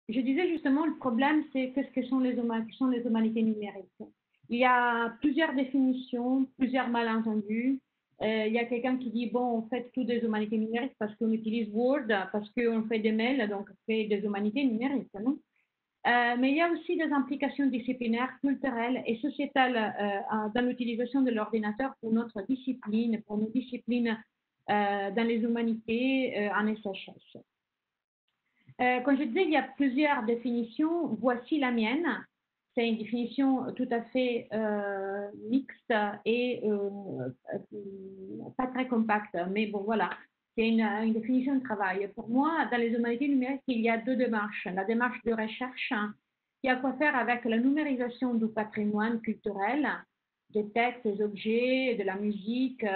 Je disais justement, le problème, c'est qu'est-ce que sont les humanités numériques. Il y a plusieurs définitions, plusieurs malentendus. Il y a quelqu'un qui dit, bon, on fait tout des humanités numériques parce qu'on utilise Word, parce qu'on fait des mails, donc on fait des humanités numériques, non? Mais il y a aussi des implications disciplinaires, culturelles et sociétales dans l'utilisation de l'ordinateur pour notre discipline, pour nos disciplines dans les humanités en SHS. Comme je disais, il y a plusieurs définitions. Voici la mienne. C'est une définition tout à fait mixte et pas très compacte, mais bon, voilà. C'est une définition de travail. Pour moi, dans les humanités numériques, il y a deux démarches. La démarche de recherche, qui a à quoi faire avec la numérisation du patrimoine culturel, des textes, des objets, de la musique,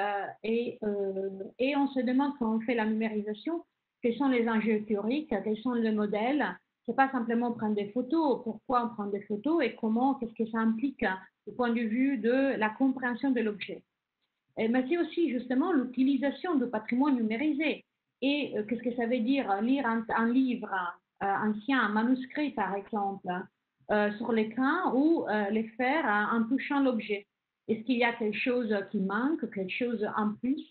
et on se demande quand on fait la numérisation, quels sont les enjeux théoriques, quels sont les modèles. C'est pas simplement prendre des photos, pourquoi on prend des photos et comment, qu'est-ce que ça implique du point de vue de la compréhension de l'objet. Mais c'est aussi justement l'utilisation du patrimoine numérisé. Et qu'est-ce que ça veut dire lire un livre ancien, un manuscrit par exemple, sur l'écran ou les faire en touchant l'objet. Est-ce qu'il y a quelque chose qui manque, quelque chose en plus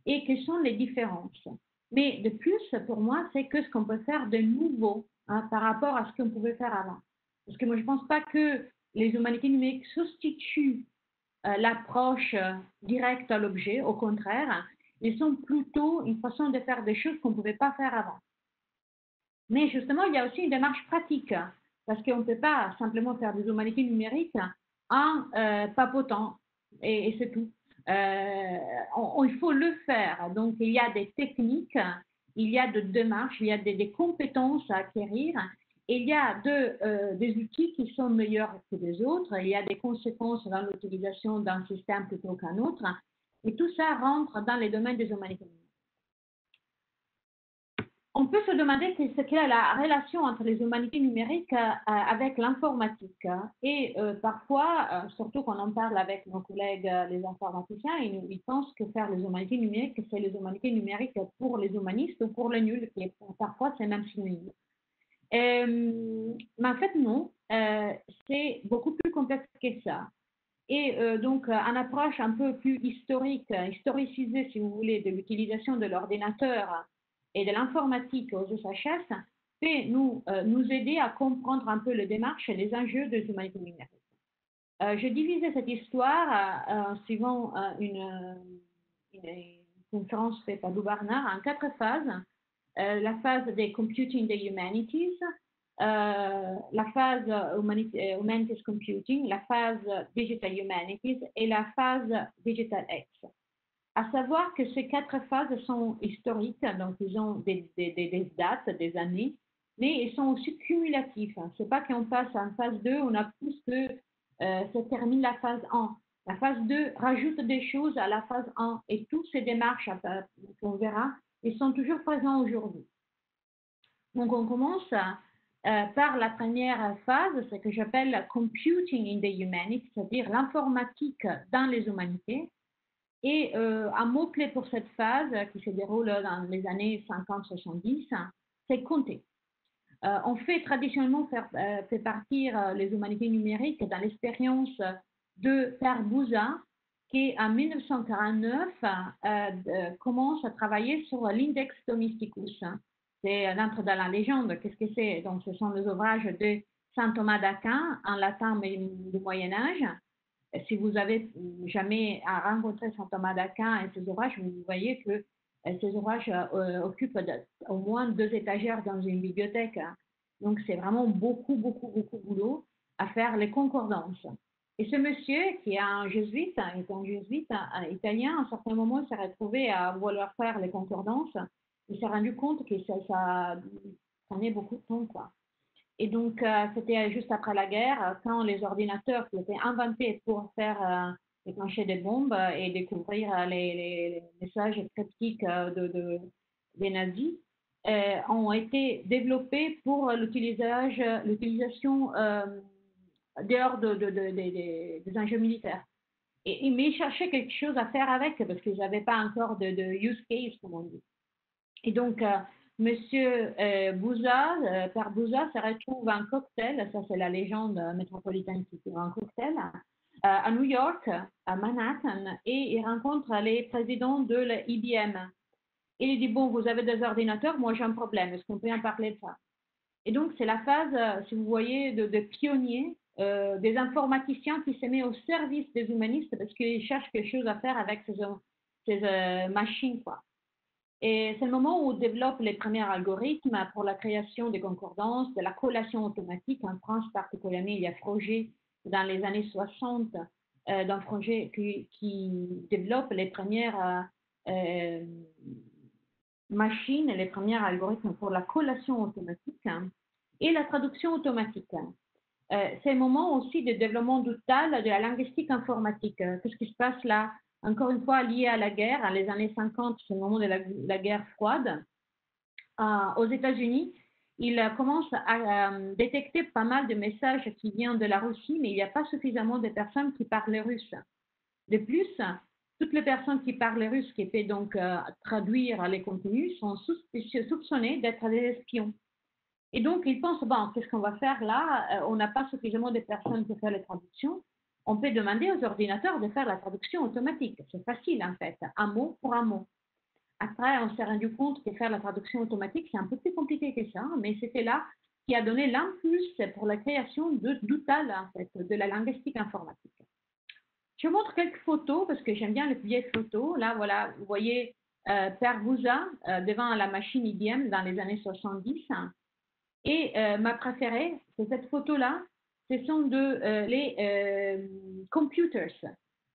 et quelles sont les différences? Mais de plus, pour moi, c'est que ce qu'on peut faire de nouveau par rapport à ce qu'on pouvait faire avant. Parce que moi, je ne pense pas que les humanités numériques substituent l'approche directe à l'objet, au contraire, ils sont plutôt une façon de faire des choses qu'on ne pouvait pas faire avant. Mais justement, il y a aussi une démarche pratique, parce qu'on ne peut pas simplement faire des humanités numériques en papotant, et c'est tout. Il faut le faire. Donc, il y a des techniques, il y a des démarches, il y a des compétences à acquérir, et il y a des outils qui sont meilleurs que les autres, il y a des conséquences dans l'utilisation d'un système plutôt qu'un autre, et tout ça rentre dans les domaines des humanités numériques. On peut se demander ce qu'est la relation entre les humanités numériques avec l'informatique. Et parfois, surtout quand on parle avec nos collègues les informaticiens, ils pensent que faire les humanités numériques, c'est les humanités numériques pour les humanistes ou pour les nuls, qui parfois c'est même synonyme. Mais en fait, non, c'est beaucoup plus complexe que ça. Et donc, en approche un peu plus historique, historicisée, si vous voulez, de l'utilisation de l'ordinateur et de l'informatique aux SHS, peut nous aider à comprendre un peu les démarches et les enjeux des humanités numériques. J'ai divisé cette histoire en suivant une conférence faite par Lou Barnard en 4 phases. La phase des Computing the Humanities, la phase Humanities Computing, la phase Digital Humanities et la phase Digital X. À savoir que ces 4 phases sont historiques, donc ils ont des dates, des années, mais ils sont aussi cumulatifs. Ce n'est pas qu'on passe en phase 2, on a plus que ça termine la phase 1. La phase 2 rajoute des choses à la phase 1 et toutes ces démarches qu'on verra, ils sont toujours présents aujourd'hui. Donc on commence par la première phase, ce que j'appelle Computing in the Humanities, c'est-à-dire l'informatique dans les humanités. Et un mot-clé pour cette phase, qui se déroule dans les années 50-70, c'est compter. On fait traditionnellement fait partir les humanités numériques dans l'expérience de Per Buzza, qui en 1949 commence à travailler sur l'index domesticus. C'est l'entre dans la légende. Qu'est-ce que c'est? Donc, ce sont les ouvrages de Saint Thomas d'Aquin en latin du Moyen Âge. Si vous avez jamais rencontré Saint Thomas d'Aquin et ses ouvrages, vous voyez que ces ouvrages occupent au moins 2 étagères dans une bibliothèque. Donc, c'est vraiment beaucoup, beaucoup, beaucoup de boulot à faire les concordances. Et ce monsieur, qui est un jésuite italien, à un certain moment, il s'est retrouvé à vouloir faire les concordances. Il s'est rendu compte que ça prenait beaucoup de temps, quoi. Et donc, c'était juste après la guerre, quand les ordinateurs qui étaient inventés pour faire déclencher des bombes et découvrir les messages cryptiques des nazis, ont été développés pour l'utilisation dehors des enjeux militaires. Mais ils cherchaient quelque chose à faire avec parce qu'ils n'avaient pas encore de use case, comme on dit. Et donc, Monsieur Bouza, Père Bouza, se retrouve un cocktail, ça c'est la légende métropolitaine qui tire un cocktail, à New York, à Manhattan, et il rencontre les présidents de l'IBM. Et il dit, bon, vous avez des ordinateurs, moi j'ai un problème, est-ce qu'on peut en parler de ça? Et donc c'est la phase, si vous voyez, de pionnier, des informaticiens qui se met au service des humanistes parce qu'ils cherchent quelque chose à faire avec ces machines, quoi. Et c'est le moment où on développe les premiers algorithmes pour la création des concordances, de la collation automatique. En France, particulièrement, il y a Froger dans les années 60, d'un Froger qui développe les premières euh, machines et les premiers algorithmes pour la collation automatique, hein, et la traduction automatique. C'est le moment aussi de développement total de la linguistique informatique. Qu'est-ce qui se passe là? Encore une fois, lié à la guerre, les années 50, c'est le moment de la guerre froide. Aux États-Unis, il commence à détecter pas mal de messages qui viennent de la Russie, mais il n'y a pas suffisamment de personnes qui parlent russe. De plus, toutes les personnes qui parlent russe, qui peuvent donc traduire les contenus, sont soupçonnées d'être des espions. Et donc, ils pensent, bon, qu'est-ce qu'on va faire là? On n'a pas suffisamment de personnes pour faire les traductions. On peut demander aux ordinateurs de faire la traduction automatique. C'est facile, en fait, un mot pour un mot. Après, on s'est rendu compte que faire la traduction automatique, c'est un peu plus compliqué que ça, mais c'était là qui a donné l'impulse pour la création d'OUTAL, en fait, de la linguistique informatique. Je vous montre quelques photos parce que j'aime bien les vieilles photos. Là, voilà, vous voyez Père Bouza devant la machine IBM dans les années 70. Et ma préférée, c'est cette photo-là. Ce sont les computers.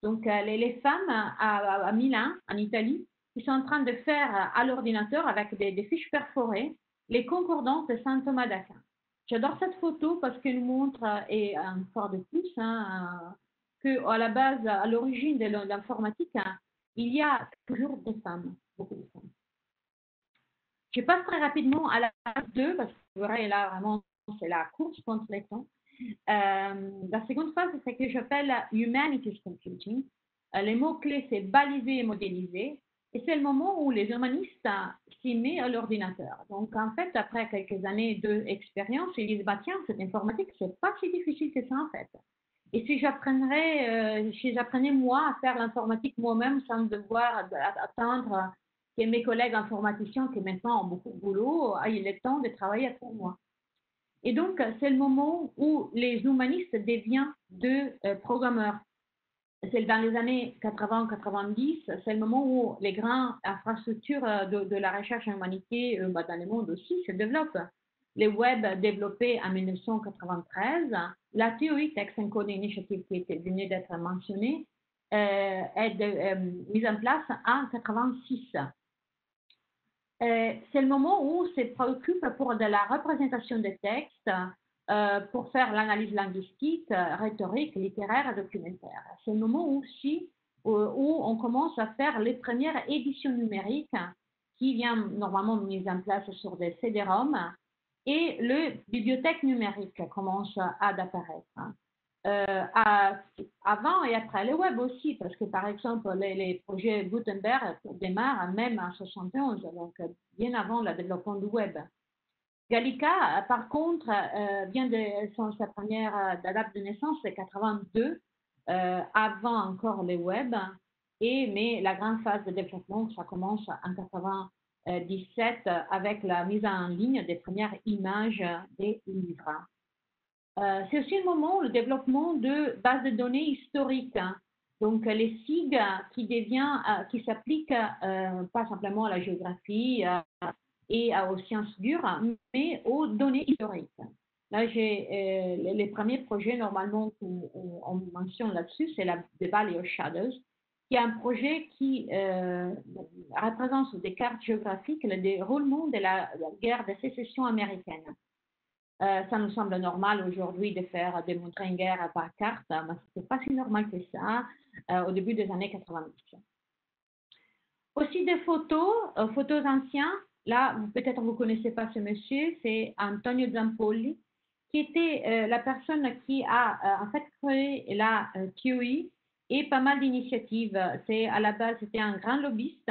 Donc, les femmes à Milan, en Italie, qui sont en train de faire à l'ordinateur avec des fiches perforées les concordances de Saint Thomas d'Aquin. J'adore cette photo parce qu'elle nous montre, et une fois de plus, hein, qu'à la base, à l'origine de l'informatique, hein, il y a toujours des femmes, beaucoup de femmes. Je passe très rapidement à la phase 2 parce que vous verrez là vraiment c'est la course contre les temps. La seconde phase, c'est ce que j'appelle Humanities Computing. Les mots-clés, c'est baliser et modéliser. Et c'est le moment où les humanistes s'y mettent à l'ordinateur. Donc, en fait, après quelques années d'expérience, ils disent, bah, tiens, cette informatique, c'est pas si difficile que ça, en fait. Et si j'apprenais moi à faire l'informatique moi-même sans devoir attendre que mes collègues informaticiens qui maintenant ont beaucoup de boulot aient le temps de travailler pour moi. Et donc, c'est le moment où les humanistes deviennent de programmeurs. C'est dans les années 80-90, c'est le moment où les grandes infrastructures de la recherche en humanité dans le monde aussi se développent. Les web développés en 1993, la TOI, Text Encoding Initiative, qui venait d'être mentionnée, est mise en place en 86. C'est le moment où on se préoccupe pour de la représentation des textes, pour faire l'analyse linguistique, rhétorique, littéraire et documentaire. C'est le moment aussi où on commence à faire les premières éditions numériques qui viennent normalement mises en place sur des CD-ROM et le bibliothèque numérique commence à apparaître. Avant et après le web aussi, parce que par exemple, les projets Gutenberg démarrent même en 71, donc bien avant le développement du web. Gallica, par contre, vient de sa première date de naissance, c'est 82, avant encore le web, mais la grande phase de développement, ça commence en 97 avec la mise en ligne des premières images des livres. C'est aussi le moment où le développement de bases de données historiques, hein. Donc les SIG qui s'appliquent pas simplement à la géographie et aux sciences dures, mais aux données historiques. Là, j'ai les premiers projets normalement qu'on mentionne là-dessus, c'est The Valley of Shadows, qui est un projet qui représente des cartes géographiques le déroulement de la guerre de sécession américaine. Ça nous semble normal aujourd'hui de démontrer une guerre par carte, mais ce n'est pas si normal que ça au début des années 90. Aussi des photos anciennes. Là, peut-être vous ne connaissez pas ce monsieur, c'est Antonio Zampolli, qui était la personne qui a en fait créé la TOI et pas mal d'initiatives. À la base, c'était un grand lobbyiste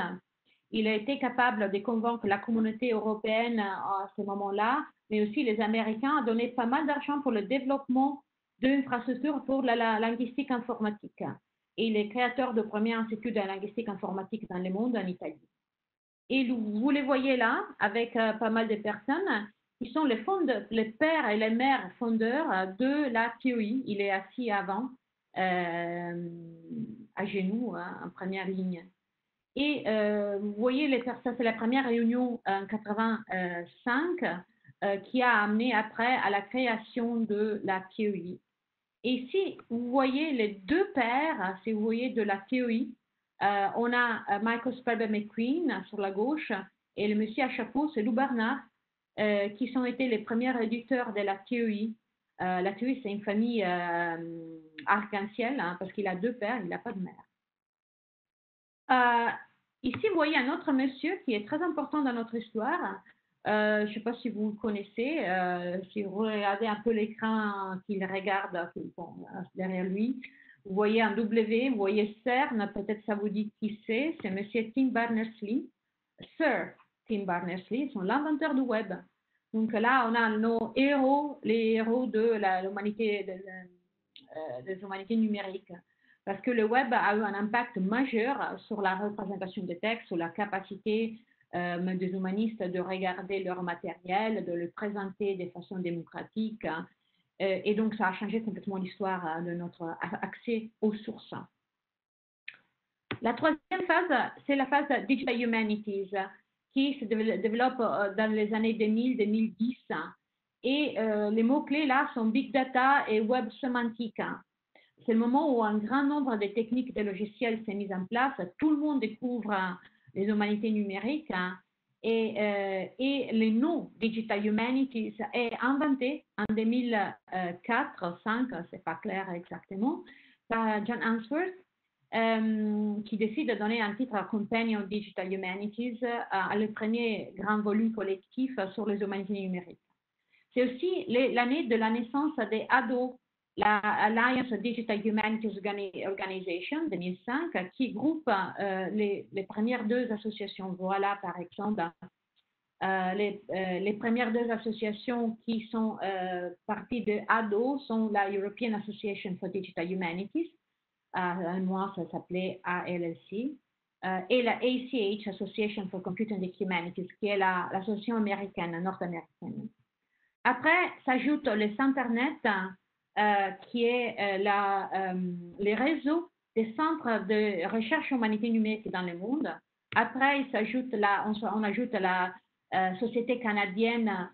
il a été capable de convaincre la communauté européenne à ce moment-là, mais aussi les Américains, à donner pas mal d'argent pour le développement d'infrastructures pour la linguistique informatique. Et il est créateur du premier institut de linguistique informatique dans le monde en Italie. Et vous les voyez là, avec pas mal de personnes, qui sont les pères et les mères fondeurs de la TOI. Il est assis avant, à genoux, hein, en première ligne. Et vous voyez, ça c'est la première réunion en 85 qui a amené après à la création de la TOI. Et ici, vous voyez les deux pères, si vous voyez, de la TOI. On a Michael Sperber McQueen sur la gauche et le monsieur à chapeau, c'est Lou Barnard, qui ont été les premiers éditeurs de la TOI. La TOI, c'est une famille arc-en-ciel, hein, parce qu'il a deux pères, il n'a pas de mère. Ici, vous voyez un autre monsieur qui est très important dans notre histoire. Je ne sais pas si vous le connaissez, si vous regardez un peu l'écran qu'il regarde derrière lui, vous voyez un W, vous voyez CERN, peut-être ça vous dit qui c'est monsieur Tim Berners-Lee, Sir Tim Berners-Lee, sont l'inventeur du web. Donc là, on a nos héros, les héros de l'humanité, des humanités numériques. Parce que le web a eu un impact majeur sur la représentation des textes, sur la capacité des humanistes de regarder leur matériel, de le présenter de façon démocratique. Et donc, ça a changé complètement l'histoire de notre accès aux sources. La troisième phase, c'est la phase Digital Humanities, qui se développe dans les années 2000-2010. Et les mots-clés là sont Big Data et Web Sémantique. C'est le moment où un grand nombre de techniques de logiciels s'est mis en place. Tout le monde découvre les humanités numériques et le nom Digital Humanities est inventé en 2004-2005, c'est pas clair exactement, par John Answorth, qui décide de donner un titre à Companion Digital Humanities à le premier grand volume collectif sur les humanités numériques. C'est aussi l'année de la naissance des ADO, la Alliance Digital Humanities Organization 2005, qui groupe les premières deux associations. Voilà, par exemple, les premières deux associations qui sont parties de ADO sont la European Association for Digital Humanities, moi ça s'appelait ALLC, et la ACH, Association for Computer and Humanities, qui est l'association américaine, nord-américaine. Après, s'ajoute les Internet, qui est les réseaux des centres de recherche humanité numérique dans le monde. Après, on ajoute la Société canadienne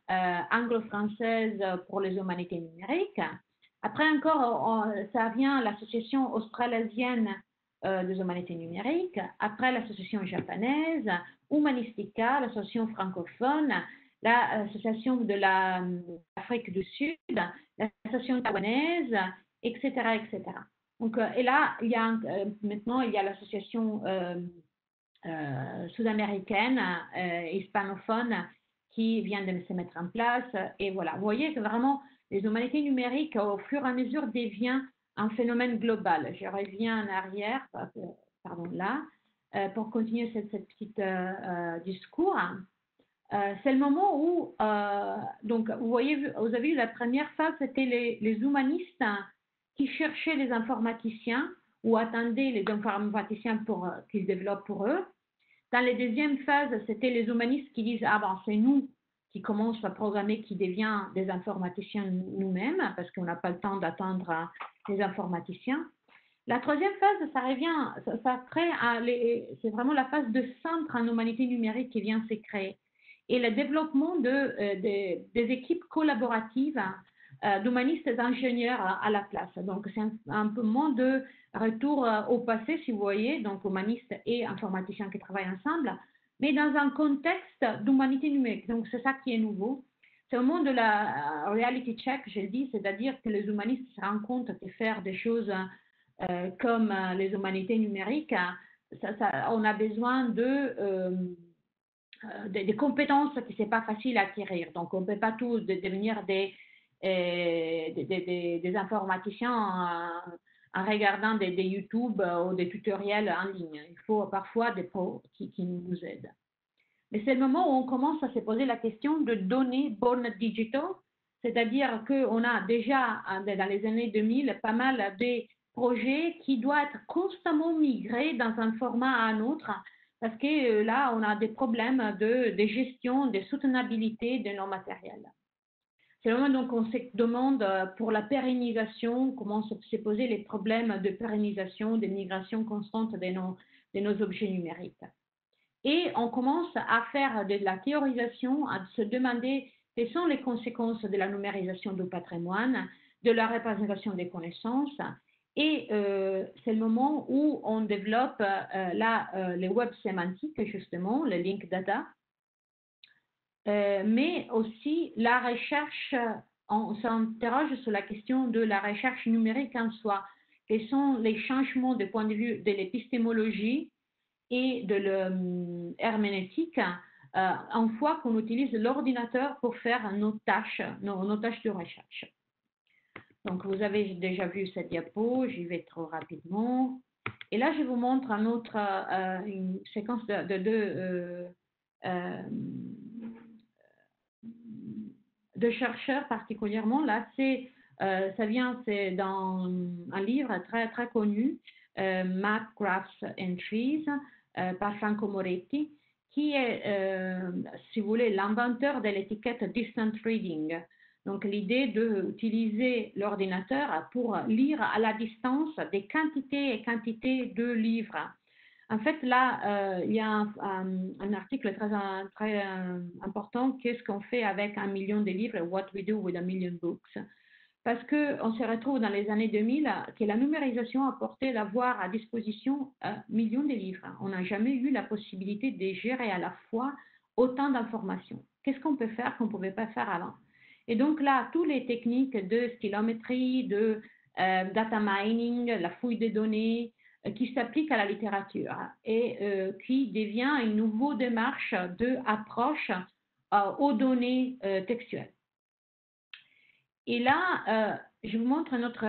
anglo-française pour les humanités numériques. Après encore, ça vient l'association australasienne des humanités numériques. Après, l'association japonaise, Humanistica, l'association francophone, l'association de l'Afrique du Sud, l'association taïwanaise, etc., etc. Donc, et là, maintenant, il y a l'association sud-américaine, hispanophone, qui vient de se mettre en place. Et voilà, vous voyez que vraiment, les humanités numériques, au fur et à mesure, deviennent un phénomène global. Je reviens en arrière, pardon, là, pour continuer cette petite discours. C'est le moment où, donc, vous avez vu la première phase, c'était les humanistes qui cherchaient les informaticiens ou attendaient les informaticiens pour qu'ils développent pour eux. Dans la deuxième phase, c'était les humanistes qui disent « Ah ben, c'est nous qui commençons à programmer, qui devient des informaticiens nous-mêmes, parce qu'on n'a pas le temps d'attendre les informaticiens. » La troisième phase, c'est vraiment la phase de centre en humanité numérique qui vient se créer. Et le développement des équipes collaboratives d'humanistes et ingénieurs à la place. Donc, c'est un peu moins de retour au passé, si vous voyez, donc humanistes et informaticiens qui travaillent ensemble, mais dans un contexte d'humanité numérique. Donc, c'est ça qui est nouveau. C'est au moment de la reality check, je le dis, c'est-à-dire que les humanistes se rendent compte que faire des choses comme les humanités numériques, on a besoin des compétences que ce n'est pas facile à acquérir. Donc, on ne peut pas tous devenir des informaticiens en regardant des YouTube ou des tutoriels en ligne. Il faut parfois des pros qui nous aident. Mais c'est le moment où on commence à se poser la question de données born digital, c'est-à-dire qu'on a déjà, dans les années 2000, pas mal de projets qui doivent être constamment migrés dans un format à un autre, parce que là, on a des problèmes de gestion, de soutenabilité de nos matériels. C'est le moment donc on se demande pour la pérennisation, comment se poser les problèmes de pérennisation, de migration constante de nos objets numériques. Et on commence à faire de la théorisation, à se demander quelles sont les conséquences de la numérisation du patrimoine, de la représentation des connaissances. Et c'est le moment où on développe les web sémantiques, justement, le link data, mais aussi la recherche, on s'interroge sur la question de la recherche numérique en soi. Quels sont les changements de point de vue de l'épistémologie et de l'herméneutique une fois qu'on utilise l'ordinateur pour faire nos tâches de recherche. Donc, vous avez déjà vu cette diapo, j'y vais trop rapidement. Et là, je vous montre une séquence de chercheurs particulièrement. Là, c'est dans un livre très, très connu, Map, Graphs and Trees, par Franco Moretti, qui est, si vous voulez, l'inventeur de l'étiquette Distant Reading. Donc, l'idée d'utiliser l'ordinateur pour lire à la distance des quantités et quantités de livres. En fait, là, il y a un article très important. Qu'est-ce qu'on fait avec 1 million de livres? What we do with a million books? Parce qu'on se retrouve dans les années 2000 que la numérisation a porté d'avoir à disposition 1 million de livres. On n'a jamais eu la possibilité de gérer à la fois autant d'informations. Qu'est-ce qu'on peut faire qu'on ne pouvait pas faire avant? Et donc là, toutes les techniques de stylométrie, de data mining, la fouille des données, qui s'applique à la littérature et qui devient une nouvelle démarche d'approche aux données textuelles. Et là, je vous montre une autre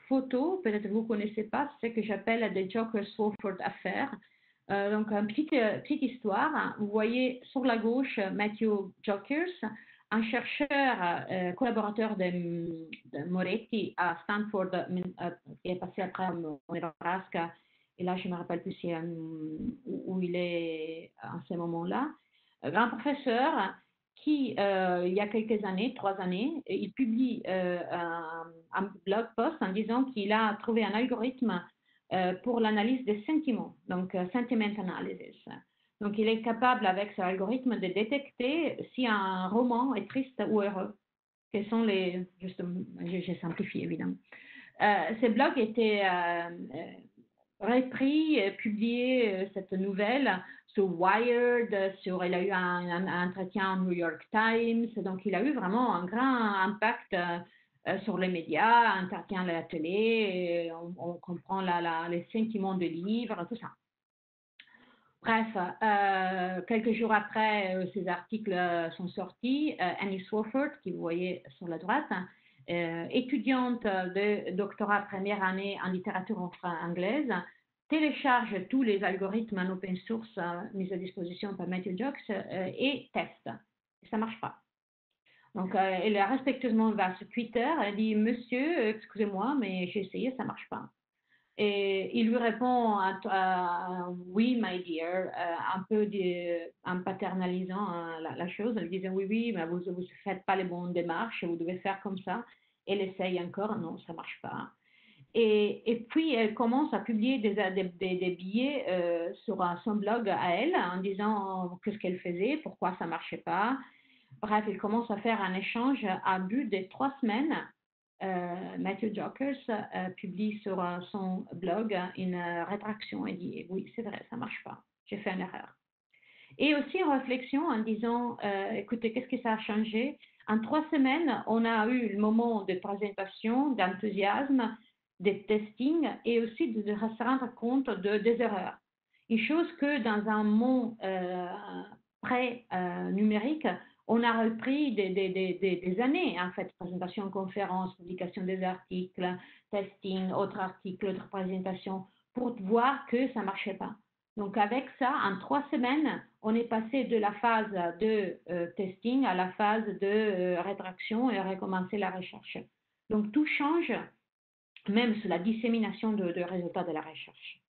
photo, peut-être que vous ne connaissez pas, c'est ce que j'appelle The Joker-Swofford Affair. Donc, une petite histoire. Vous voyez sur la gauche Matthew Jokers, un chercheur collaborateur de Moretti à Stanford, qui est passé après au Nebraska, et là je ne me rappelle plus où il est en ce moment-là. Un professeur qui, il y a quelques années, 3 années, il publie un blog post en disant qu'il a trouvé un algorithme pour l'analyse des sentiments, donc sentiment analysis. Donc, il est capable, avec cet algorithme, de détecter si un roman est triste ou heureux. Quels sont les... Justement, j'ai simplifié, évidemment. Ce blog était repris, publié, cette nouvelle, sur Wired, il a eu un entretien au New York Times. Donc, il a eu vraiment un grand impact sur les médias, un entretien à la télé, on comprend les sentiments de livres, tout ça. Bref, quelques jours après, ces articles sont sortis. Annie Swofford, qui vous voyez sur la droite, étudiante de doctorat première année en littérature anglaise, télécharge tous les algorithmes en open source mis à disposition par Matthew Jokes et teste. Ça ne marche pas. Donc, elle respectueusement va sur Twitter, elle dit « Monsieur, excusez-moi, mais j'ai essayé, ça ne marche pas ». Et il lui répond oui, my dear, un peu en paternalisant la chose. Elle disait oui, mais vous ne faites pas les bonnes démarches, vous devez faire comme ça. Elle essaye encore, non, ça ne marche pas. Et puis, elle commence à publier des billets sur son blog à elle en disant qu'est-ce qu'elle faisait, pourquoi ça ne marchait pas. Bref, elle commence à faire un échange à but de 3 semaines. Matthew Jokers publie sur son blog une rétraction et dit oui, c'est vrai, ça ne marche pas, j'ai fait une erreur. Et aussi une réflexion en disant écoutez, qu'est-ce que ça a changé? En 3 semaines, on a eu le moment de présentation, d'enthousiasme, de testing et aussi de se rendre compte des erreurs. Une chose que dans un monde pré-numérique, on a repris des années, en fait, présentation, conférence, publication des articles, testing, autres articles, autres présentations, pour voir que ça ne marchait pas. Donc avec ça, en 3 semaines, on est passé de la phase de testing à la phase de rétraction et recommencer la recherche. Donc tout change, même sur la dissémination de résultats de la recherche.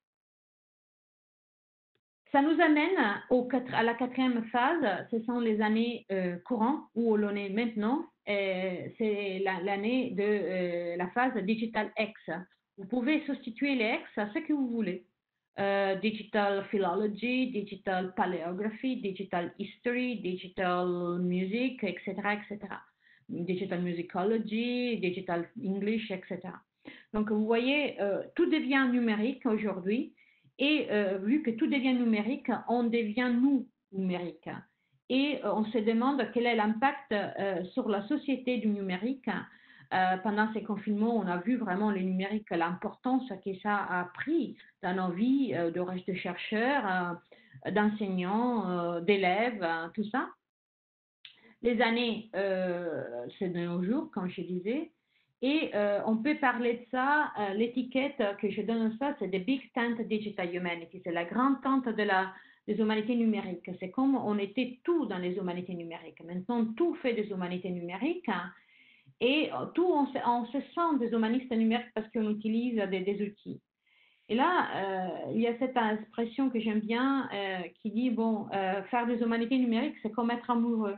Ça nous amène à la 4e phase, ce sont les années courantes où l'on est maintenant, c'est l'année de la phase Digital X. Vous pouvez substituer les X à ce que vous voulez. Digital Philology, Digital Paleography, Digital History, Digital Music, etc., etc. Digital Musicology, Digital English, etc. Donc, vous voyez, tout devient numérique aujourd'hui. Et vu que tout devient numérique, on devient nous numérique. Et on se demande quel est l'impact sur la société du numérique. Pendant ces confinements, on a vu vraiment le numérique, l'importance que ça a pris dans nos vies de chercheurs, d'enseignants, d'élèves, tout ça. Les années, c'est de nos jours, comme je disais. Et on peut parler de ça, l'étiquette que je donne à ça, c'est The Big Tent Digital Humanity, c'est la grande tente des humanités numériques. C'est comme on était tout dans les humanités numériques. Maintenant, tout fait des humanités numériques, hein, et tout, on se sent des humanistes numériques parce qu'on utilise des outils. Et là, il y a cette expression que j'aime bien qui dit, bon, faire des humanités numériques, c'est comme être amoureux.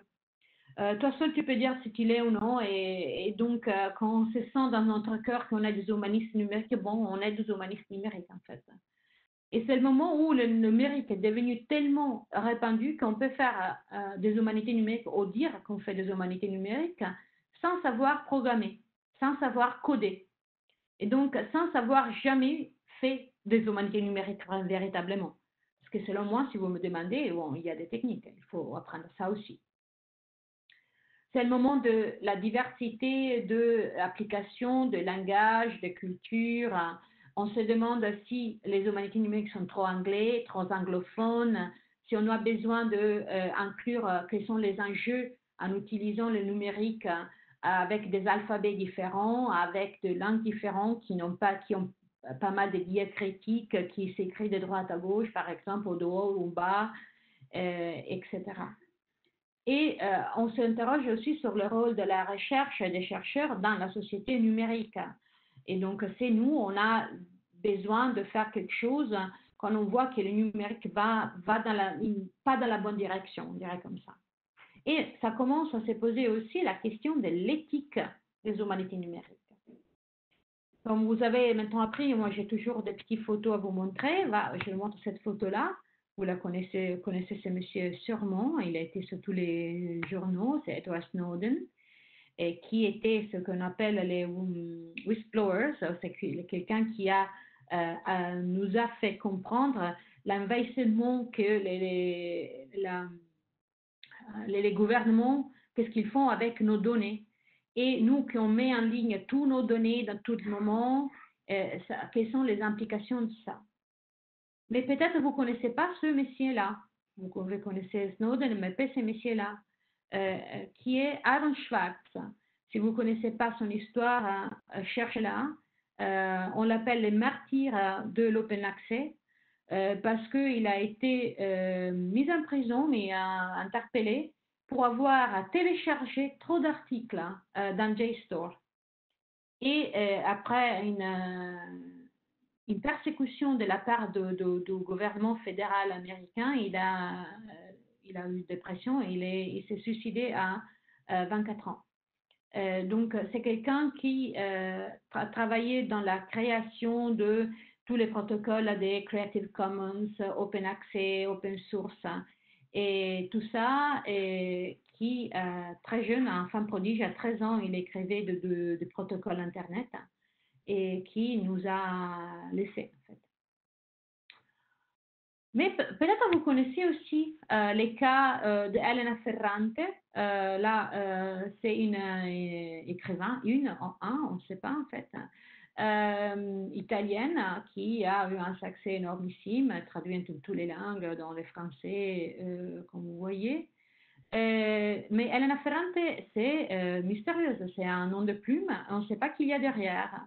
Toi seul, tu peux dire si tu l'es ou non. Et donc, quand on se sent dans notre cœur qu'on est des humanistes numériques, bon, on est des humanistes numériques, en fait. Et c'est le moment où le numérique est devenu tellement répandu qu'on peut faire des humanités numériques ou dire qu'on fait des humanités numériques sans savoir programmer, sans savoir coder. Et donc, sans savoir jamais fait des humanités numériques véritablement. Parce que selon moi, si vous me demandez, bon, il y a des techniques, il faut apprendre ça aussi. C'est le moment de la diversité d'applications, de langage, de culture. On se demande si les humanités numériques sont trop anglais, trop anglophones, si on a besoin d'inclure quels sont les enjeux en utilisant le numérique avec des alphabets différents, avec des langues différentes qui ont pas mal de diacritiques qui s'écrivent de droite à gauche, par exemple, au haut ou au bas, etc. Et on s'interroge aussi sur le rôle de la recherche et des chercheurs dans la société numérique. Et donc, c'est nous, on a besoin de faire quelque chose quand on voit que le numérique va pas dans la bonne direction, on dirait comme ça. Et ça commence à se poser aussi la question de l'éthique des humanités numériques. Comme vous avez maintenant appris, moi j'ai toujours des petites photos à vous montrer. Je vous montre cette photo-là. Vous la connaissez ce monsieur sûrement. Il a été sur tous les journaux. C'est Edward Snowden, et qui était ce qu'on appelle les whistleblowers. C'est quelqu'un qui nous a fait comprendre l'envahissement que les gouvernements, qu'est-ce qu'ils font avec nos données. Et nous, qui on met en ligne tous nos données dans tout moment, quelles sont les implications de ça. Mais peut-être vous ne connaissez pas ce monsieur-là. Vous connaissez Snowden, mais pas ce monsieur-là, qui est Aaron Swartz. Si vous ne connaissez pas son histoire, cherchez-la. On l'appelle le martyr de l'open access parce qu'il a été mis en prison et interpellé pour avoir téléchargé trop d'articles dans JSTOR. Et après une persécution de la part du gouvernement fédéral américain, il a eu une dépression et il s'est suicidé à 24 ans. Donc, c'est quelqu'un qui a travaillé dans la création de tous les protocoles des Creative Commons, Open Access, Open Source, et tout ça, et qui, très jeune, enfant prodige, à 13 ans, il écrivait de protocoles Internet, et qui nous a laissés, en fait. Mais peut-être vous connaissez aussi les cas de Elena Ferrante. Là, c'est une écrivain, on ne sait pas en fait, italienne qui a eu un succès énormissime, traduit en toutes les langues, dans le français, comme vous voyez. Mais Elena Ferrante, c'est mystérieuse, c'est un nom de plume, on ne sait pas qui il y a derrière.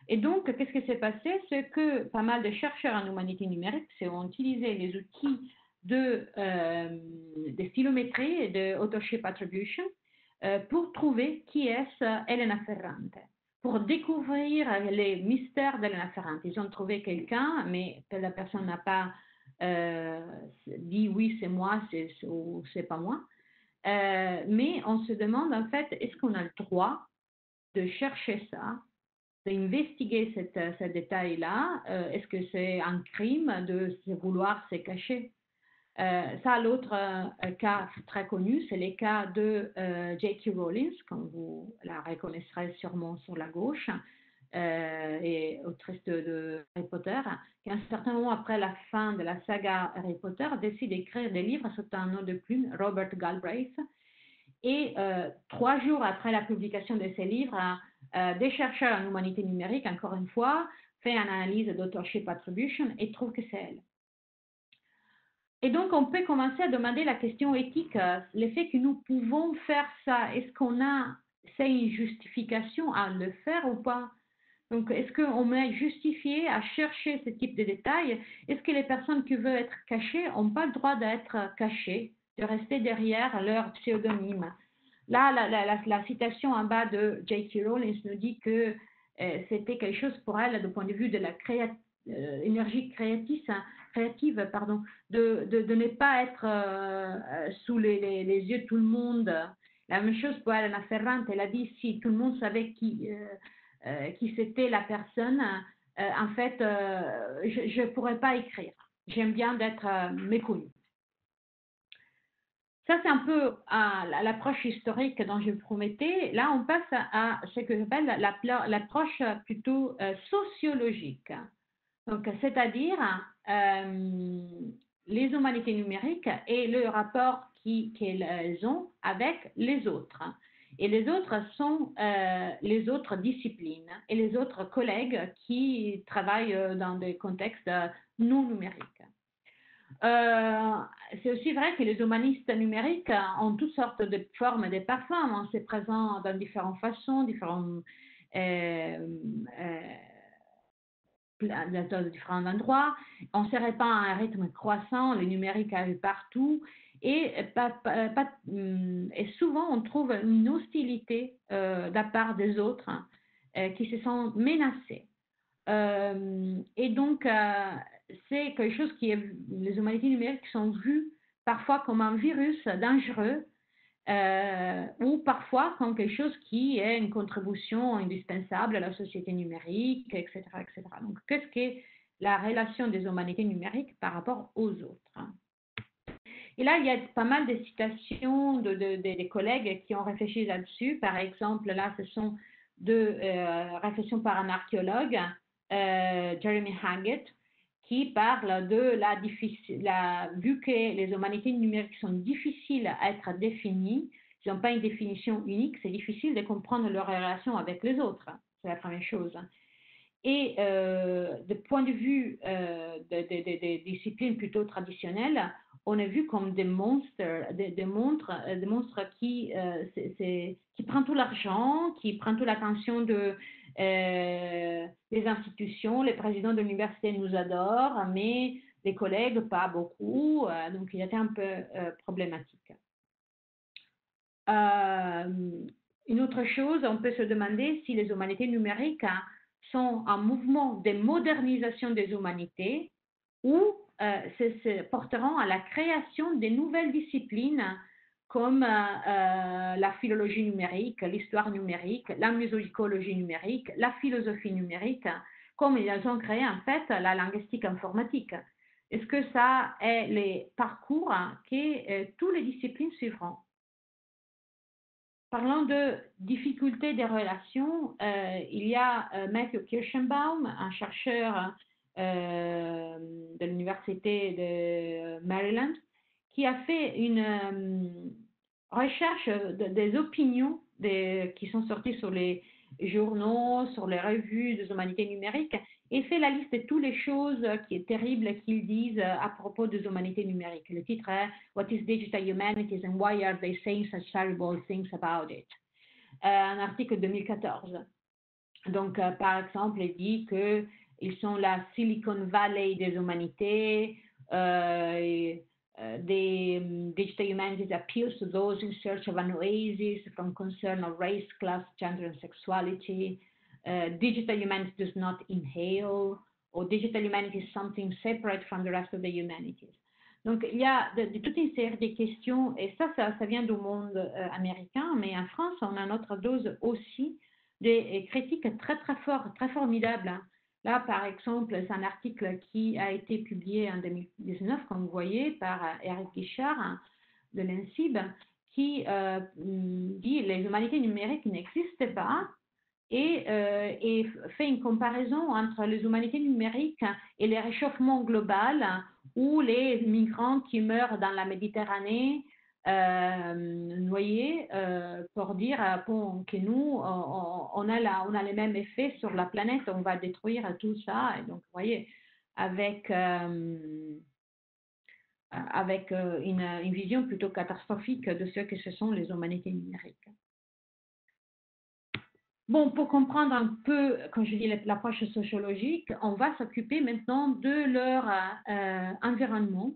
Et donc, qu'est-ce qui s'est passé? C'est que pas mal de chercheurs en humanité numérique ont utilisé les outils de stylométrie et de auto-shape attribution pour trouver qui est Elena Ferrante, pour découvrir les mystères d'Elena Ferrante. Ils ont trouvé quelqu'un, mais la personne n'a pas dit oui, c'est moi, ou c'est pas moi. Mais on se demande en fait, est-ce qu'on a le droit de chercher ça, d'investiguer ce détail-là? Est-ce que c'est un crime de vouloir se cacher? Ça, l'autre cas très connu, c'est les cas de J.K. Rowling, comme vous la reconnaîtrez sûrement sur la gauche, et autrice de Harry Potter, qui à un certain moment après la fin de la saga Harry Potter décide d'écrire des livres sous un nom de plume, Robert Galbraith. Et 3 jours après la publication de ces livres, des chercheurs en humanité numérique, encore une fois, fait une analyse d'autorship attribution et trouve que c'est elle. Et donc, on peut commencer à demander la question éthique, le fait que nous pouvons faire ça, est-ce qu'on a, c'est une justification à le faire ou pas? Donc, est-ce qu'on est justifié à chercher ce type de détails? Est-ce que les personnes qui veulent être cachées n'ont pas le droit d'être cachées, de rester derrière leur pseudonyme? Là, la citation en bas de J.K. Rowling nous dit que c'était quelque chose pour elle, du point de vue de la énergie créative, pardon, de ne pas être sous les yeux de tout le monde. La même chose pour Elena Ferrante, elle a dit si tout le monde savait qui c'était la personne, en fait, je ne pourrais pas écrire. J'aime bien d'être méconnue. Ça, c'est un peu l'approche historique dont je vous promettais. Là, on passe à ce que j'appelle l'approche plutôt sociologique. Donc, c'est-à-dire les humanités numériques et le rapport qu'elles ont avec les autres. Et les autres sont les autres disciplines et les autres collègues qui travaillent dans des contextes non numériques. C'est aussi vrai que les humanistes numériques ont toutes sortes de formes de performances. C'est présent dans différentes façons, euh, dans différents endroits. On se répand à un rythme croissant, le numérique arrive partout. Et, et souvent, on trouve une hostilité de la part des autres qui se sentent menacés. Et donc, c'est quelque chose qui est, les humanités numériques sont vues parfois comme un virus dangereux ou parfois comme quelque chose qui est une contribution indispensable à la société numérique, etc., etc. Donc, qu'est-ce qu'est la relation des humanités numériques par rapport aux autres? Et là, il y a pas mal de citations des collègues qui ont réfléchi là-dessus. Par exemple, là, ce sont deux réflexions par un archéologue, Jeremy Haggett, qui parle de vu que les humanités numériques sont difficiles à être définies, ils n'ont pas une définition unique, c'est difficile de comprendre leur relation avec les autres. C'est la première chose. Et de point de vue des disciplines plutôt traditionnelles, on est vu comme des monstres, des monstres qui prennent tout l'argent, qui prennent toute l'attention des institutions. Les présidents de l'université nous adorent, mais les collègues pas beaucoup. Donc, il était un peu problématique. Une autre chose, on peut se demander si les humanités numériques sont un mouvement de modernisation des humanités ou se porteront à la création de nouvelles disciplines comme la philologie numérique, l'histoire numérique, la musicologie numérique, la philosophie numérique, comme ils ont créé en fait la linguistique informatique. Est-ce que ça est les parcours que toutes les disciplines suivront? Parlant de difficultés des relations, il y a Matthew Kirschenbaum, un chercheur de l'Université de Maryland, qui a fait une recherche des opinions qui sont sorties sur les journaux, sur les revues des humanités numériques, et fait la liste de toutes les choses qui est terribles qu'ils disent à propos des humanités numériques. Le titre est What is Digital Humanities and Why are they saying such terrible things about it? Un article 2014. Donc, par exemple, il dit qu'ils sont la Silicon Valley des humanités, digital humanities appeals to those in search of an oasis from concern of race, class, gender, and sexuality. Digital humanities does not inhale, or digital humanities is something separate from the rest of the humanities. Donc, il y a toute une série de questions, et ça vient du monde américain, mais en France, on a notre dose aussi des critiques très, très fortes, très formidables. Là, par exemple, c'est un article qui a été publié en 2019, comme vous voyez, par Eric Guichard de l'INSIB, qui dit les humanités numériques n'existent pas et fait une comparaison entre les humanités numériques et le réchauffement global ou les migrants qui meurent dans la Méditerranée noyés pour dire que nous, on a les mêmes effets sur la planète, on va détruire tout ça. Et donc, vous voyez, avec une vision plutôt catastrophique de ce que ce sont les humanités numériques. Bon, pour comprendre un peu, quand je dis l'approche sociologique, on va s'occuper maintenant de leur environnement.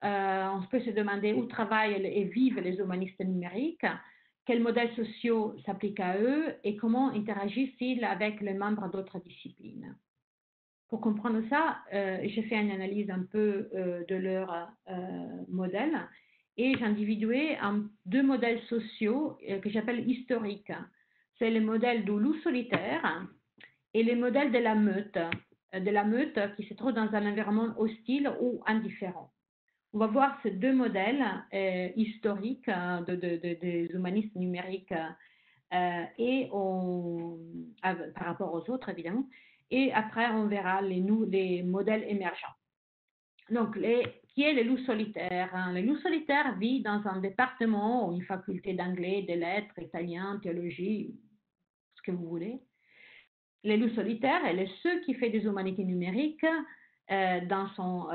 On peut se demander où travaillent et vivent les humanistes numériques, quels modèles sociaux s'appliquent à eux et comment interagissent-ils avec les membres d'autres disciplines. Pour comprendre ça, j'ai fait une analyse un peu de leur modèle et j'ai individué en deux modèles sociaux que j'appelle historiques. C'est le modèle du loup solitaire et le modèle de la meute qui se trouve dans un environnement hostile ou indifférent. On va voir ces deux modèles historiques des humanistes numériques et par rapport aux autres, évidemment. Et après, on verra les modèles émergents. Donc, qui est le loup solitaire? Le loup solitaire vit dans un département ou une faculté d'anglais, de lettres, italien, théologie, ce que vous voulez. Le loup solitaire est ceux qui fait des humanités numériques dans son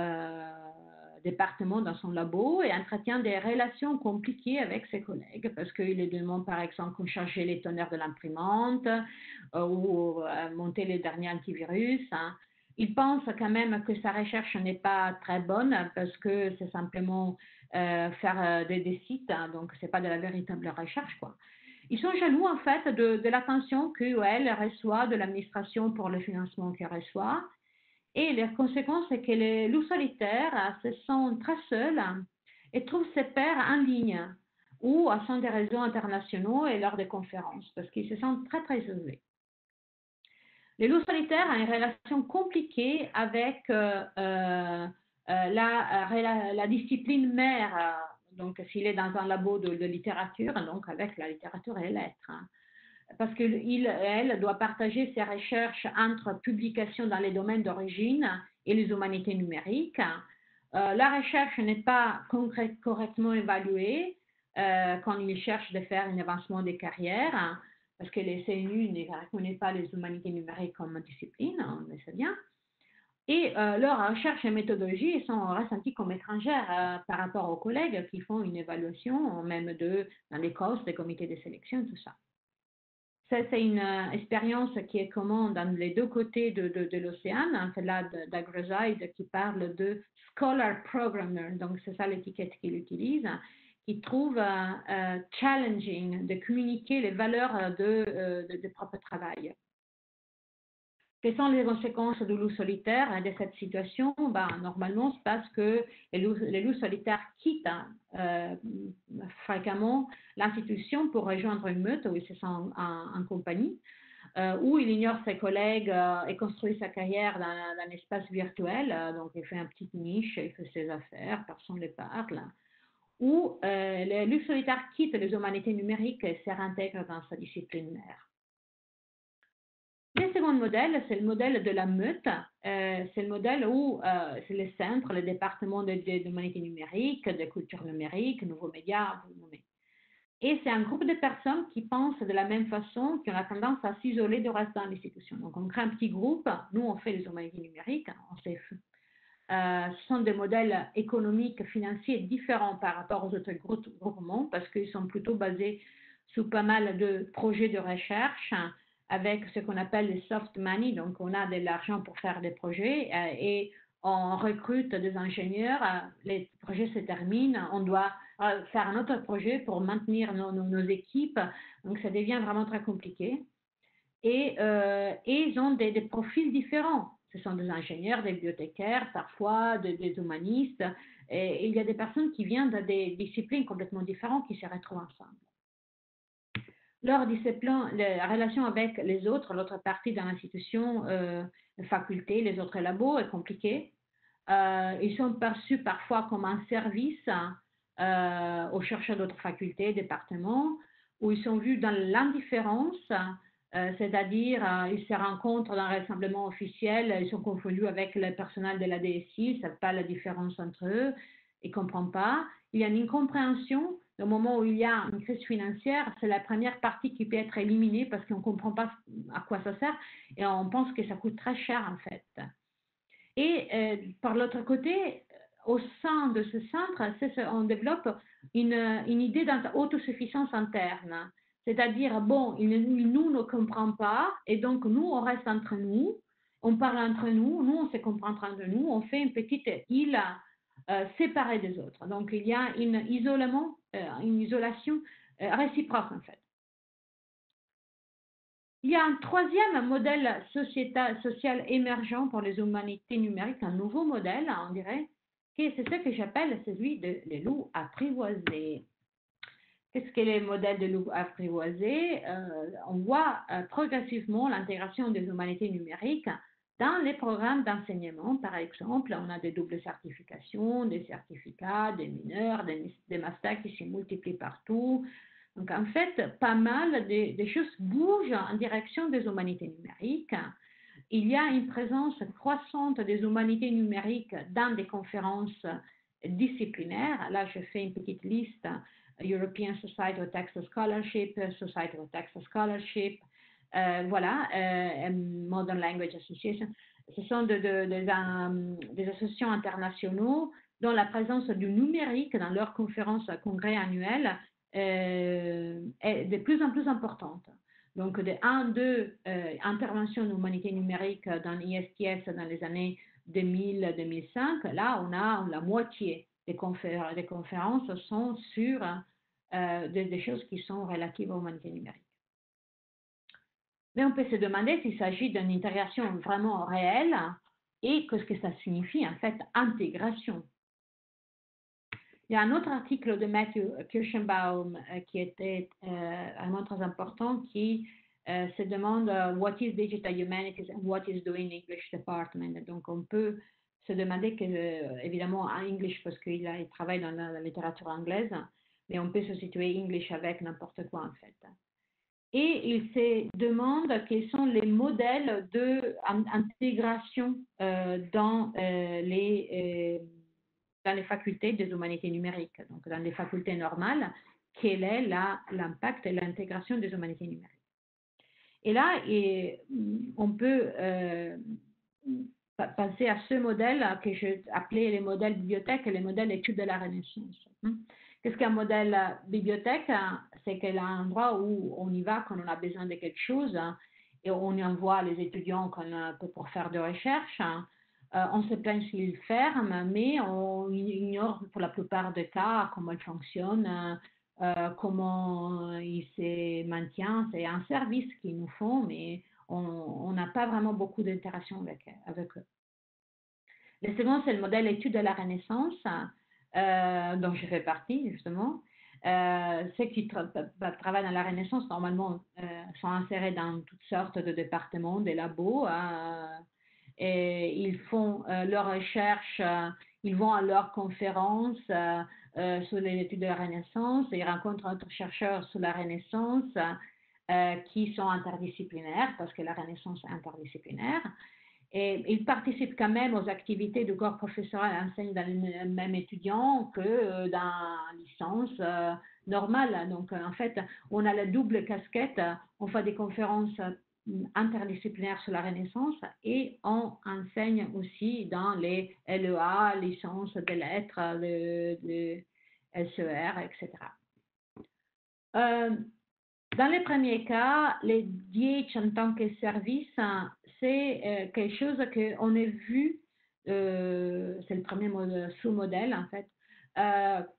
département, dans son labo, et entretient des relations compliquées avec ses collègues parce qu'il lui demande par exemple de charger les tonnerres de l'imprimante ou monter les derniers antivirus. Il pense quand même que sa recherche n'est pas très bonne parce que c'est simplement faire des sites, donc c'est pas de la véritable recherche, quoi. Ils sont jaloux en fait de l'attention qu'elle reçoit de l'administration pour le financement qu'elle reçoit. Et la conséquence, c'est que les loups solitaires se sentent très seuls et trouvent ses pairs en ligne ou à sein des réseaux internationaux et lors des conférences parce qu'ils se sentent très, très isolés. Les loups solitaires ont une relation compliquée avec la discipline mère. Donc, s'il est dans un labo de littérature, donc avec la littérature et les lettres. Parce qu'elle doit partager ses recherches entre publications dans les domaines d'origine et les humanités numériques. La recherche n'est pas correctement évaluée quand il cherche de faire un avancement des carrières, parce que les CNU ne reconnaissent pas les humanités numériques comme discipline, on le sait bien. Et leurs recherches et méthodologies sont ressenties comme étrangères par rapport aux collègues qui font une évaluation, même dans les courses, des comités de sélection, tout ça. Ça, c'est une expérience qui est commune dans les deux côtés de l'océan. C'est là d'Agrozide qui parle de Scholar Programmer, donc c'est ça l'étiquette qu'il utilise, qui trouve challenging de communiquer les valeurs de propre travail. Quelles sont les conséquences du loup solitaire de cette situation? Normalement, c'est parce que les loups solitaires quittent fréquemment l'institution pour rejoindre une meute où ils se sentent en compagnie, où il ignore ses collègues et construit sa carrière dans un espace virtuel. Donc, il fait une petite niche, il fait ses affaires, personne ne les parle. Ou les loups solitaires quittent les humanités numériques et se réintègrent dans sa discipline mère. Le second modèle, c'est le modèle de la meute. C'est le modèle où c'est les centres, le département d'humanité numérique, de culture numérique, nouveaux médias, vous nommez. Et c'est un groupe de personnes qui pensent de la même façon, qui ont la tendance à s'isoler du reste de l'institution. Donc, on crée un petit groupe. Nous, on fait les humanités numériques. Ce sont des modèles économiques, financiers différents par rapport aux autres groupements parce qu'ils sont plutôt basés sur pas mal de projets de recherche avec ce qu'on appelle les soft money. Donc, on a de l'argent pour faire des projets et on recrute des ingénieurs. Les projets se terminent. On doit faire un autre projet pour maintenir nos équipes. Donc, ça devient vraiment très compliqué. Et ils ont des profils différents. Ce sont des ingénieurs, des bibliothécaires, parfois des humanistes. Et il y a des personnes qui viennent de des disciplines complètement différentes qui se retrouvent ensemble. Leur discipline, la relation avec les autres, l'autre partie de l'institution, faculté, les autres labos est compliquée. Ils sont perçus parfois comme un service aux chercheurs d'autres facultés, départements, où ils sont vus dans l'indifférence, c'est-à-dire ils se rencontrent dans un rassemblement officiel, ils sont confondus avec le personnel de la DSI, ils ne savent pas la différence entre eux, ils ne comprennent pas. Il y a une incompréhension. Au moment où il y a une crise financière, c'est la première partie qui peut être éliminée parce qu'on ne comprend pas à quoi ça sert et on pense que ça coûte très cher en fait. Et par l'autre côté, au sein de ce centre, on développe une idée d'autosuffisance interne. C'est-à-dire, bon, il nous ne comprend pas, et donc nous, on reste entre nous, on parle entre nous, nous, on se comprend entre nous, on fait une petite île séparée des autres. Donc, il y a une isolation réciproque, en fait. Il y a un troisième modèle social émergent pour les humanités numériques, un nouveau modèle, on dirait, c'est ce que j'appelle celui des loups apprivoisés. Qu'est-ce que les modèles de loups apprivoisés On voit progressivement l'intégration des humanités numériques dans les programmes d'enseignement. Par exemple, on a des doubles certifications, des certificats, des mineurs, des masters qui se multiplient partout. Donc, en fait, pas mal de choses bougent en direction des humanités numériques. Il y a une présence croissante des humanités numériques dans des conférences disciplinaires. Là, je fais une petite liste. European Society of Texas Scholarship, Society of Texas Scholarship, Modern Language Association. Ce sont des associations internationaux dont la présence du numérique dans leurs conférences, congrès annuels est de plus en plus importante. Donc, de 1-2 interventions d'humanité numérique dans l'ISTS dans les années 2000-2005, là, on a la moitié des conférences sont sur des choses qui sont relatives aux humanités numériques. Mais on peut se demander s'il s'agit d'une intégration vraiment réelle et qu'est-ce que ça signifie en fait intégration. Il y a un autre article de Matthew Kirschenbaum qui était vraiment très important qui se demande what is digital humanities and what is doing English department. Donc on peut se demander que évidemment en English parce qu'il travaille dans la littérature anglaise, mais on peut se situer English avec n'importe quoi en fait. Et il se demande quels sont les modèles d'intégration dans les facultés des humanités numériques, donc dans les facultés normales, quel est l'impact et l'intégration des humanités numériques. Et là, on peut penser à ce modèle que je appelais les modèles bibliothèques et les modèles études de la Renaissance. Qu'est-ce qu'un modèle bibliothèque? C'est qu'elle a un endroit où on y va quand on a besoin de quelque chose et on y envoie les étudiants pour faire de recherche. On se plaint s'ils ferment, mais on ignore pour la plupart des cas comment ils fonctionnent, comment ils se maintiennent. C'est un service qu'ils nous font, mais on n'a pas vraiment beaucoup d'interaction avec eux. Le second, c'est le modèle étude de la Renaissance, dont je fais partie, justement. Ceux qui travaillent dans la Renaissance, normalement, sont insérés dans toutes sortes de départements, des labos, et ils font leurs recherches, ils vont à leurs conférences sur les études de la Renaissance, et ils rencontrent d'autres chercheurs sur la Renaissance qui sont interdisciplinaires, parce que la Renaissance est interdisciplinaire. Et ils participent quand même aux activités du corps professoral, enseignent dans le même étudiant que dans la licence normale. Donc, en fait, on a la double casquette. On fait des conférences interdisciplinaires sur la Renaissance et on enseigne aussi dans les LEA, licences de lettres, le SER, etc. Dans les premiers cas, les DH en tant que service, c'est quelque chose qu'on a vu, c'est le premier sous-modèle en fait,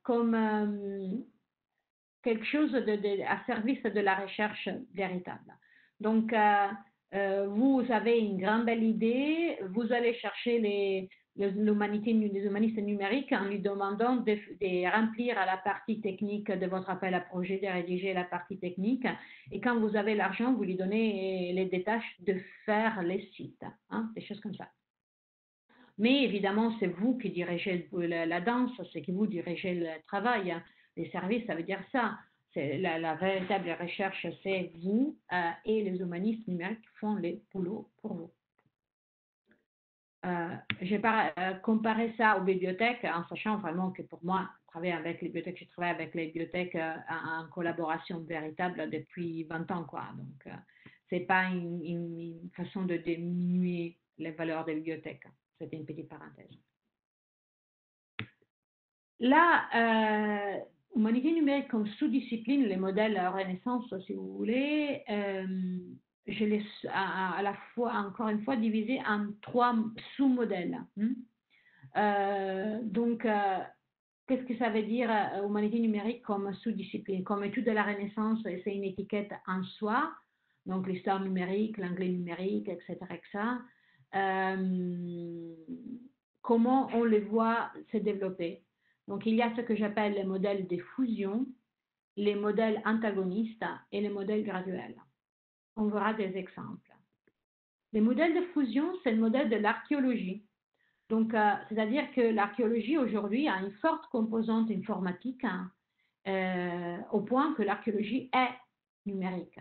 comme quelque chose à service de la recherche véritable. Donc, vous avez une grande belle idée, vous allez chercher les humanistes numériques en lui demandant de remplir la partie technique de votre appel à projet, de rédiger la partie technique. Et quand vous avez l'argent, vous lui donnez les tâches de faire les sites, hein, des choses comme ça. Mais évidemment, c'est vous qui dirigez la danse, c'est qui vous dirigez le travail. Les services, ça veut dire ça. La véritable recherche, c'est vous et les humanistes numériques font les boulots pour vous. J'ai comparé ça aux bibliothèques en sachant vraiment que pour moi, travailler avec les bibliothèques, je travaille avec les bibliothèques en collaboration véritable depuis 20 ans. Quoi. Donc, c'est pas une façon de diminuer les valeurs des bibliothèques. C'était une petite parenthèse. Là, humanité numérique comme sous-discipline, les modèles Renaissance, si vous voulez, je les à la fois, encore une fois, divisés en 3 sous-modèles. Donc, qu'est-ce que ça veut dire humanité numérique comme sous-discipline? Comme étude de la Renaissance, c'est une étiquette en soi, donc l'histoire numérique, l'anglais numérique, etc. Comment on les voit se développer? Donc, il y a ce que j'appelle les modèles de fusion, les modèles antagonistes et les modèles graduels. On verra des exemples. Les modèles de fusion, c'est le modèle de l'archéologie. Donc, c'est-à-dire que l'archéologie aujourd'hui a une forte composante informatique au point que l'archéologie est numérique.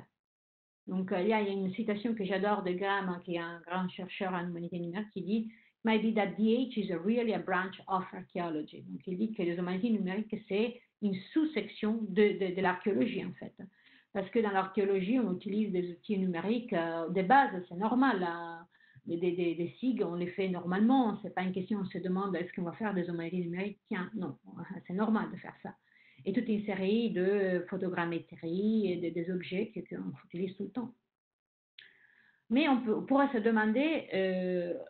Donc, il y a une citation que j'adore de Graham, qui est un grand chercheur en humanité numérique, qui dit "Might be that DH is really a branch of archaeology." Donc, il dit que les humanités numériques, c'est une sous-section de l'archéologie, en fait. Parce que dans l'archéologie, on utilise des outils numériques de base, c'est normal. Des SIG, on les fait normalement. C'est pas une question, on se demande est-ce qu'on va faire des humanités numériques? Tiens, non, c'est normal de faire ça. Et toute une série de photogrammétrie et des objets qu'on utilise tout le temps. Mais on pourrait se demander,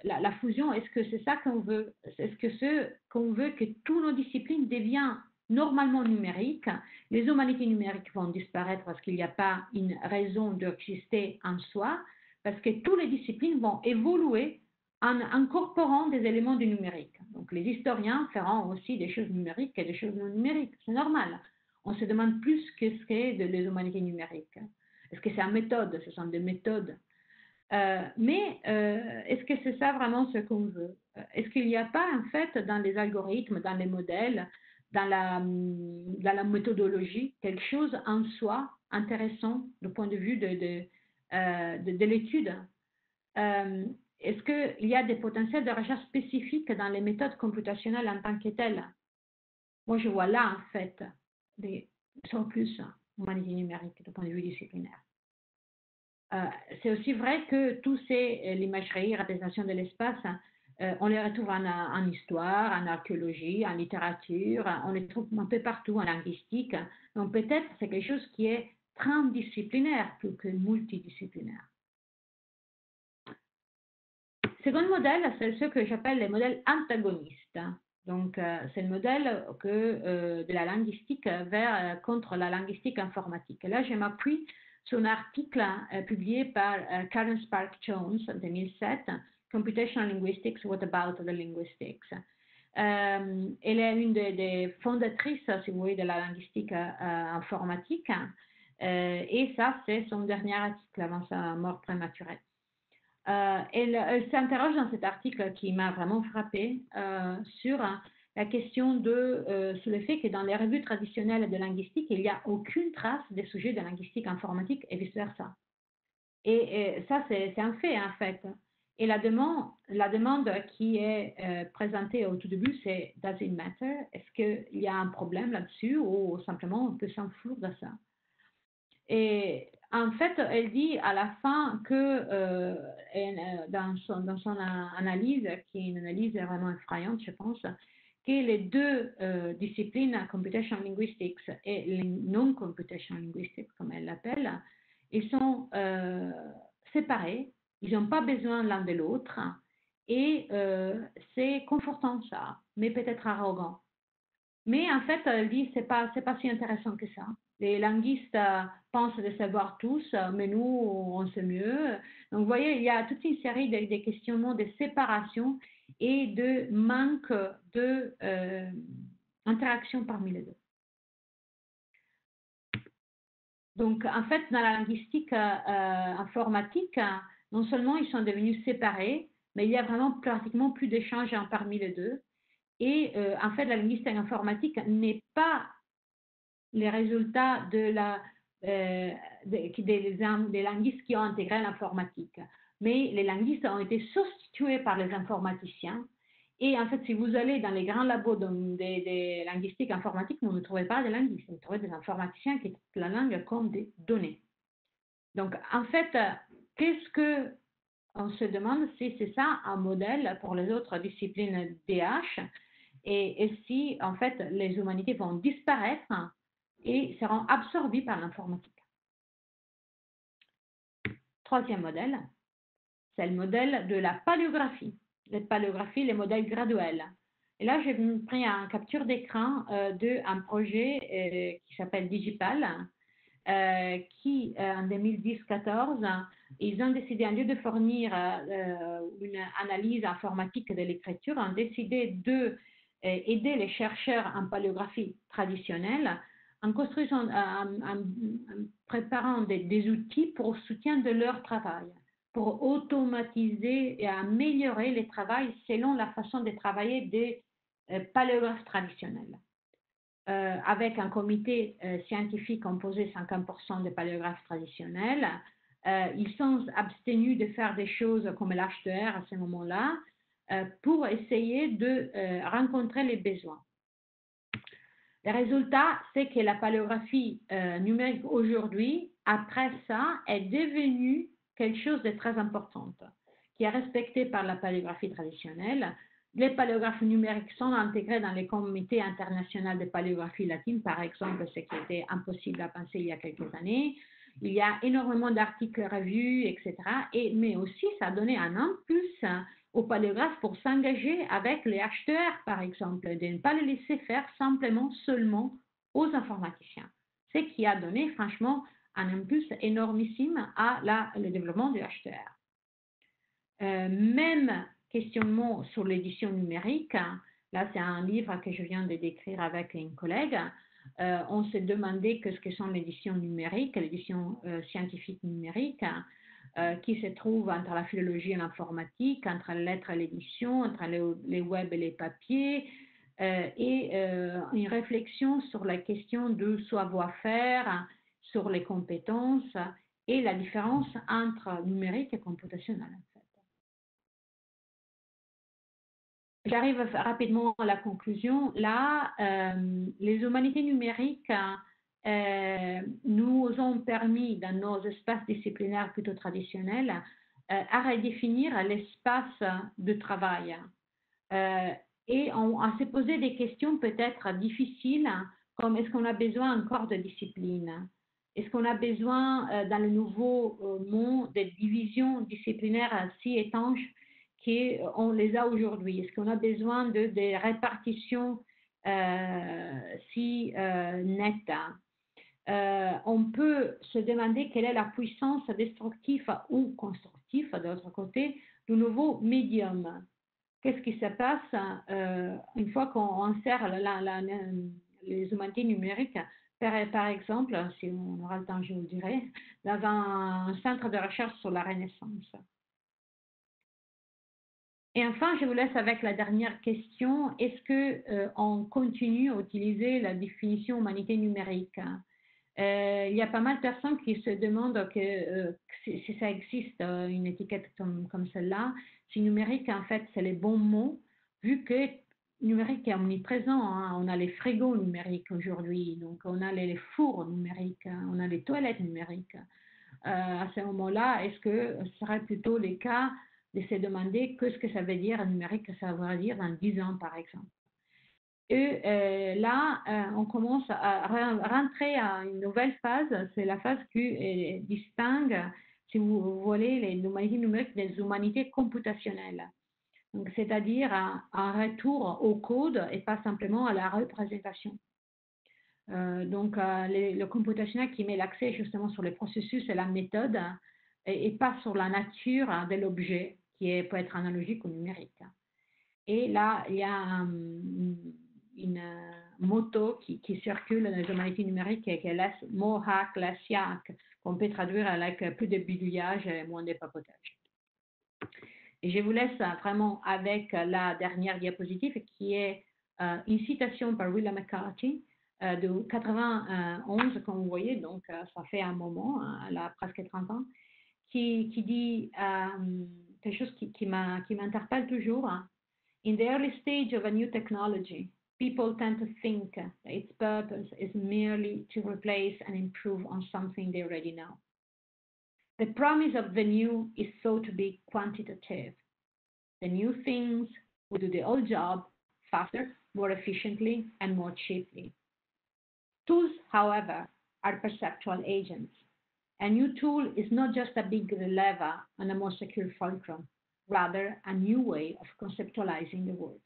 la fusion, est-ce que c'est ça qu'on veut? Est-ce que qu'on veut que toutes nos disciplines deviennent normalement numériques? Les humanités numériques vont disparaître parce qu'il n'y a pas une raison d'exister en soi, parce que toutes les disciplines vont évoluer en incorporant des éléments du numérique. Donc les historiens feront aussi des choses numériques et des choses non numériques, c'est normal. On se demande plus qu'est-ce qu'est les humanités numériques. Est-ce que c'est une méthode? Ce sont des méthodes. Mais est-ce que c'est ça vraiment ce qu'on veut? Est-ce qu'il n'y a pas en fait dans les algorithmes, dans les modèles, dans la méthodologie, quelque chose en soi intéressant du point de vue de l'étude? Est-ce qu'il y a des potentiels de recherche spécifiques dans les méthodes computationnelles en tant que telles? Moi, je vois là, en fait, des surplus humanité numérique du point de vue disciplinaire. C'est aussi vrai que tous l'imagerie, la représentation de l'espace, on les retrouve en histoire, en archéologie, en littérature, on les trouve un peu partout en linguistique. Donc peut-être c'est quelque chose qui est transdisciplinaire plus que multidisciplinaire. Second modèle, c'est ce que j'appelle les modèles antagonistes. Donc, c'est le modèle de la linguistique contre la linguistique informatique. Là, je m'appuie sur un article publié par Karen Spark Jones en 2007, Computational Linguistics, What About the Linguistics? Elle est une des fondatrices, si vous voulez, de la linguistique informatique. Et ça, c'est son dernier article avant sa mort prématurée. Elle s'interroge dans cet article qui m'a vraiment frappée sur la question sur le fait que dans les revues traditionnelles de linguistique, il n'y a aucune trace des sujets de linguistique informatique et vice-versa. Et ça, c'est un fait, en fait. Et la demande qui est présentée au tout début, c'est « Does it matter ?» Est-ce qu'il y a un problème là-dessus ou simplement on peut s'en foutre de ça? Et en fait, elle dit à la fin que dans son analyse, qui est une analyse vraiment effrayante, je pense, que les deux disciplines, Computational Linguistics et Non-Computational Linguistics, comme elle l'appelle, ils sont séparés, ils n'ont pas besoin l'un de l'autre, et c'est confortant ça, mais peut-être arrogant. Mais en fait, elle dit c'est pas si intéressant que ça. Les linguistes pensent de savoir tous, mais nous, on sait mieux. Donc, vous voyez, il y a toute une série de questionnements de séparation et de manque de interaction parmi les deux. Donc, en fait, dans la linguistique informatique, non seulement ils sont devenus séparés, mais il y a vraiment pratiquement plus d'échanges parmi les deux. Et en fait, la linguistique informatique n'est pas les résultats des linguistes qui ont intégré l'informatique. Mais les linguistes ont été substitués par les informaticiens. Et en fait, si vous allez dans les grands labos des linguistiques informatiques, vous ne trouvez pas des linguistes, vous trouvez des informaticiens qui traitent la langue comme des données. Donc, en fait, qu'est-ce que on se demande si c'est ça un modèle pour les autres disciplines DH et si, en fait, les humanités vont disparaître et seront absorbées par l'informatique. Troisième modèle, c'est le modèle de la paléographie. La paléographie, les modèles graduels. Et là, j'ai pris une capture d'écran d'un projet qui s'appelle Digipal, qui, en 2010-14, ils ont décidé, au lieu de fournir une analyse informatique de l'écriture, ont décidé d'aider les chercheurs en paléographie traditionnelle en construisant, en préparant des outils pour soutien de leur travail, pour automatiser et améliorer le travail selon la façon de travailler des paléographes traditionnels. Avec un comité scientifique composé 50% de paléographes traditionnels. Ils sont abstenus de faire des choses comme l'H2R à ce moment-là pour essayer de rencontrer les besoins. Le résultat, c'est que la paléographie numérique aujourd'hui, après ça, est devenue quelque chose de très important, qui est respecté par la paléographie traditionnelle. Les paléographes numériques sont intégrés dans les comités internationaux de paléographie latine, par exemple, ce qui était impossible à penser il y a quelques années. Il y a énormément d'articles revus, etc. Mais aussi, ça a donné un impulse aux paléographes pour s'engager avec les H2R, par exemple, de ne pas les laisser faire simplement seulement aux informaticiens. Ce qui a donné, franchement, un impulse énormissime à le développement du H2R. Même questionnement sur l'édition numérique. Là, c'est un livre que je viens de décrire avec une collègue. On s'est demandé ce que sont l'édition numérique, l'édition scientifique numérique, qui se trouve entre la philologie et l'informatique, entre la lettre et l'édition, entre les web et les papiers, et une réflexion sur la question de savoir-faire, sur les compétences et la différence entre numérique et computationnel. J'arrive rapidement à la conclusion. Là, les humanités numériques nous ont permis, dans nos espaces disciplinaires plutôt traditionnels, à redéfinir l'espace de travail. Et à se poser des questions peut-être difficiles, comme est-ce qu'on a besoin encore de discipline? Est-ce qu'on a besoin, dans le nouveau monde, de divisions disciplinaires si étanches qu'on les a aujourd'hui? Est-ce qu'on a besoin de répartitions si nettes? On peut se demander quelle est la puissance destructive ou constructive, de l'autre côté, du nouveau médium. Qu'est-ce qui se passe une fois qu'on insère les humanités numériques, par exemple, si on aura le temps, je vous le dirai, dans un centre de recherche sur la Renaissance? Et enfin, je vous laisse avec la dernière question. Est-ce qu'on continue à utiliser la définition humanité numérique Il y a pas mal de personnes qui se demandent si ça existe, une étiquette comme celle-là, si numérique, en fait, c'est les bons mots, vu que numérique est omniprésent, hein. On a les frigos numériques aujourd'hui, donc on a les fours numériques, hein, on a les toilettes numériques. À ce moment-là, est-ce que ce serait plutôt le cas de se demander ce que ça veut dire numérique, que ça veut dire dans 10 ans, par exemple. Et là, on commence à rentrer à une nouvelle phase, c'est la phase qui distingue, si vous voulez, les humanités numériques des humanités computationnelles. C'est-à-dire un retour au code et pas simplement à la représentation. Le computationnel qui met l'accès justement sur les processus et la méthode et pas sur la nature de l'objet qui peut être analogique ou numérique. Et là, il y a une moto qui circule dans les humanités numériques et qui est Mohawk Lasiak, qu'on peut traduire avec plus de bidouillage et moins de papotage. Et je vous laisse vraiment avec la dernière diapositive qui est une citation par William McCarthy de 91, comme vous voyez, donc ça fait un moment, elle a presque 30 ans, qui dit quelque chose qui m'interpelle toujours. In the early stage of a new technology, people tend to think that its purpose is merely to replace and improve on something they already know. The promise of the new is thought to be quantitative. The new things will do the old job faster, more efficiently, and more cheaply. Tools, however, are perceptual agents. A new tool is not just a bigger lever and a more secure fulcrum, rather a new way of conceptualizing the world.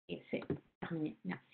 Et c'est terminé. Merci.